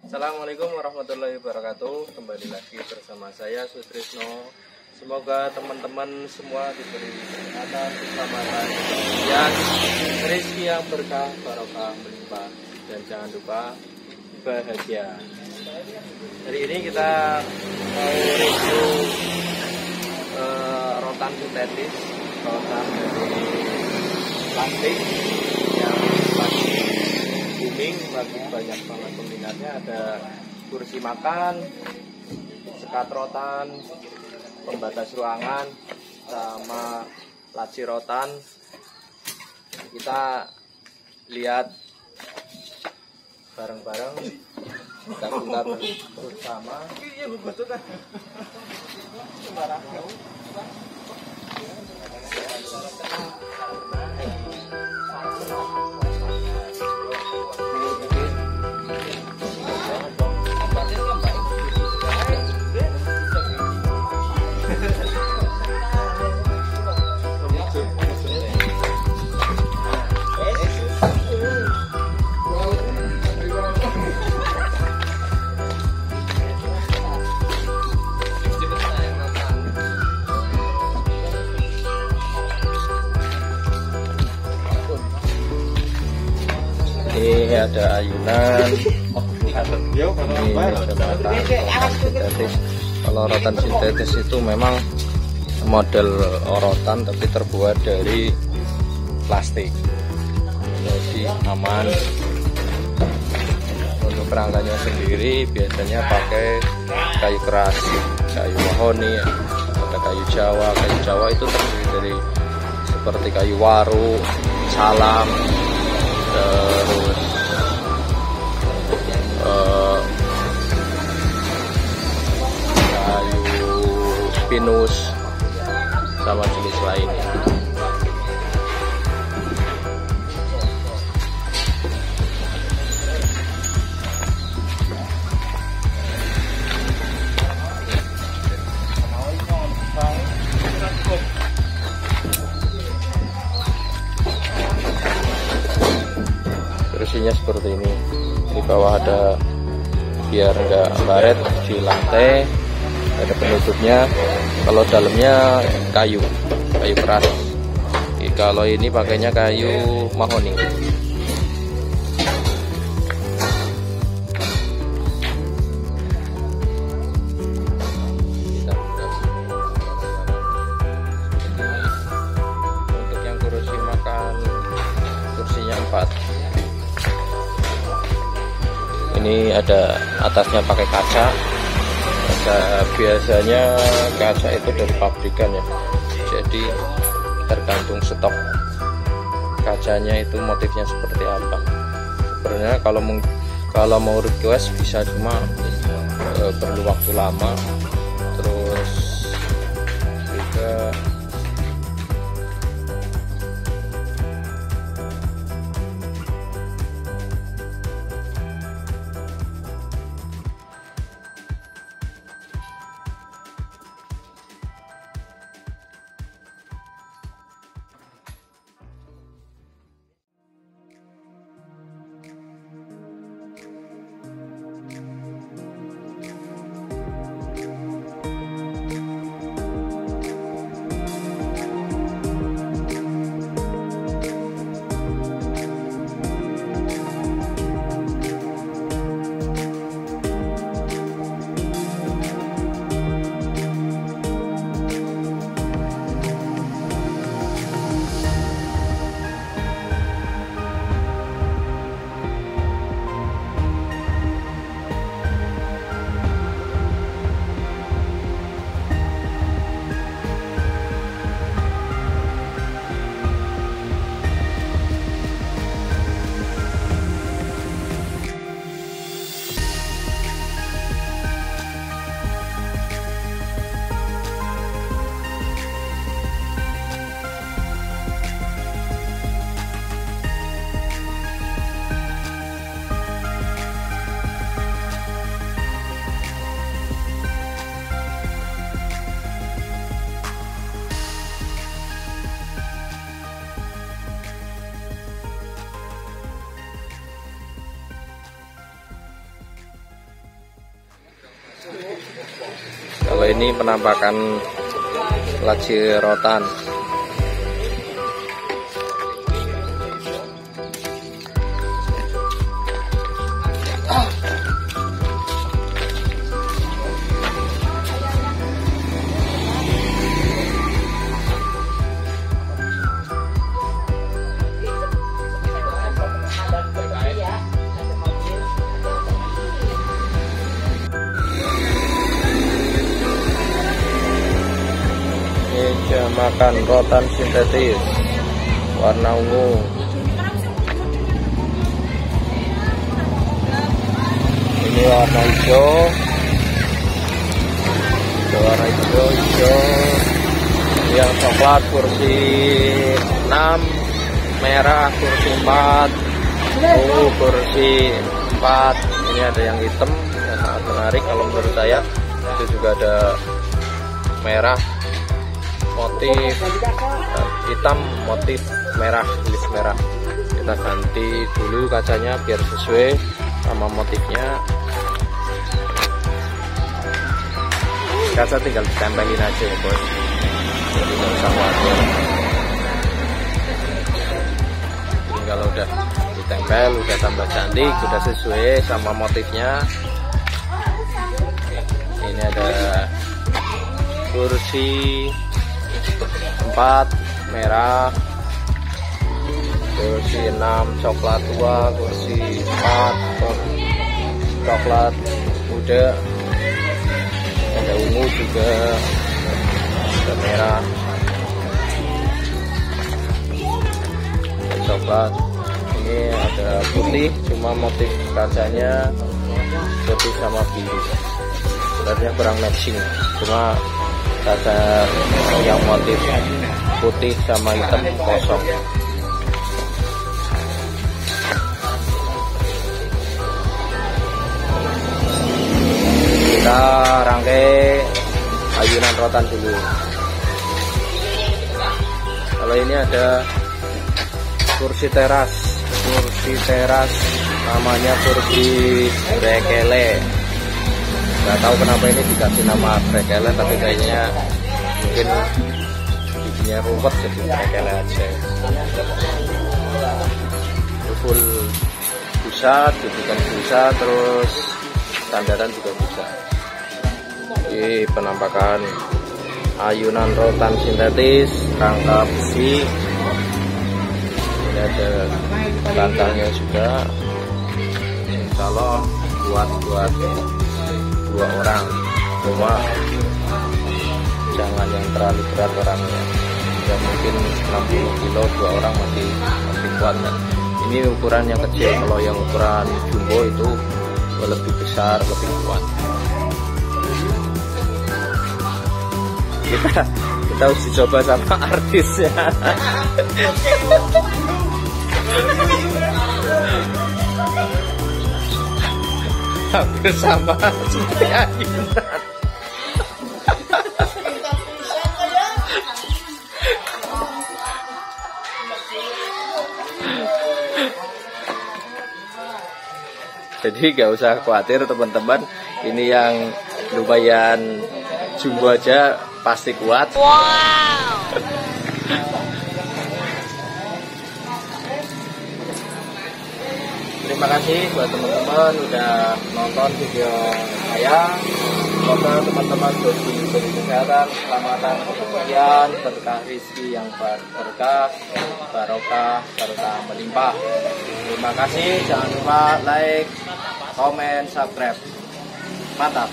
Assalamualaikum warahmatullahi wabarakatuh. Kembali lagi bersama saya Sutrisno. Semoga teman-teman semua diberi kesehatan, keselamatan, kebahagiaan, rezeki yang berkah, barokah, melimpah, dan jangan lupa bahagia. Hari ini kita mau review rotan sintetis, rotan dari plastik yang lagi booming, lagi banyak banget peminatnya. Ada kursi makan, sekat rotan, pembatas ruangan, sama laci rotan. Kita lihat bareng-bareng, kita bersama. Ini ada ayunan, ini rotan sintetis. Kalau rotan sintetis itu memang model rotan tapi terbuat dari plastik, jadi aman. Untuk kerangkanya sendiri biasanya pakai kayu keras, kayu mahoni, ada kayu Jawa. Kayu Jawa itu terdiri dari seperti kayu waru, salam, terus kayu pinus sama jenis lainnya. Kursinya seperti ini, di bawah ada biar enggak baret di lantai, ada penutupnya. Kalau dalamnya kayu keras. Kalau ini pakainya kayu mahoni. Untuk yang kursi makan, kursinya 4. Ini ada atasnya pakai kaca. Biasanya kaca itu dari pabrikan ya, jadi tergantung stok kacanya itu motifnya seperti apa. Sebenarnya kalau mau request bisa, cuma perlu waktu lama. Terus juga Kalau ini penampakan laci rotan. Makan rotan sintetis warna ungu. Ini warna hijau, warna hijau. Yang coklat kursi 6, merah kursi 4, ungu kursi 4. Ini ada yang hitam yang sangat menarik kalau menurut saya. Itu juga ada merah motif hitam, motif merah, tulis merah. Kita ganti dulu kacanya biar sesuai sama motifnya. Kaca tinggal ditempelin aja ya bos, jadi nggak usah khawatir. Jadi kalau udah ditempel, udah tambah cantik, udah sesuai sama motifnya. Ini ada kursi 4 merah, kursi 6 coklat tua, kursi 4 coklat muda, ada ungu juga, ada merah, ada coklat. Ini ada putih, cuma motif kacanya putih sama biru, sebenarnya kurang matching, cuma kaca yang motif putih sama hitam kosong. Kita rangkai ayunan rotan dulu. Kalau ini ada kursi teras namanya kursi brekele. Nggak tahu kenapa ini dikasih nama brekele, tapi kayaknya mungkin bikinnya ruwet jadi brekele aja. Full busa, jadikan busa, terus sandaran juga busa. Ini penampakan ayunan rotan sintetis, rangka besi. Ini ada bantalnya juga. Insya Allah buat 2 orang, cuma jangan yang terlalu berat orangnya, ya mungkin 60 kilo 2 orang masih kuat kan. Ini ukuran yang kecil, kalau yang ukuran jumbo itu lebih besar, lebih kuat. Kita harus dicoba sama artisnya. Hampir sama seperti ayunan. Jadi gak usah khawatir teman-teman, ini yang lumayan jumbo aja pasti kuat. Wow. Terima kasih buat teman-teman udah nonton video saya. Semoga teman-teman diberi kesehatan, keselamatan, kebahagiaan, berkah rezeki yang berkah, barokah, serta melimpah. Terima kasih, jangan lupa like, komen, subscribe. Mantap.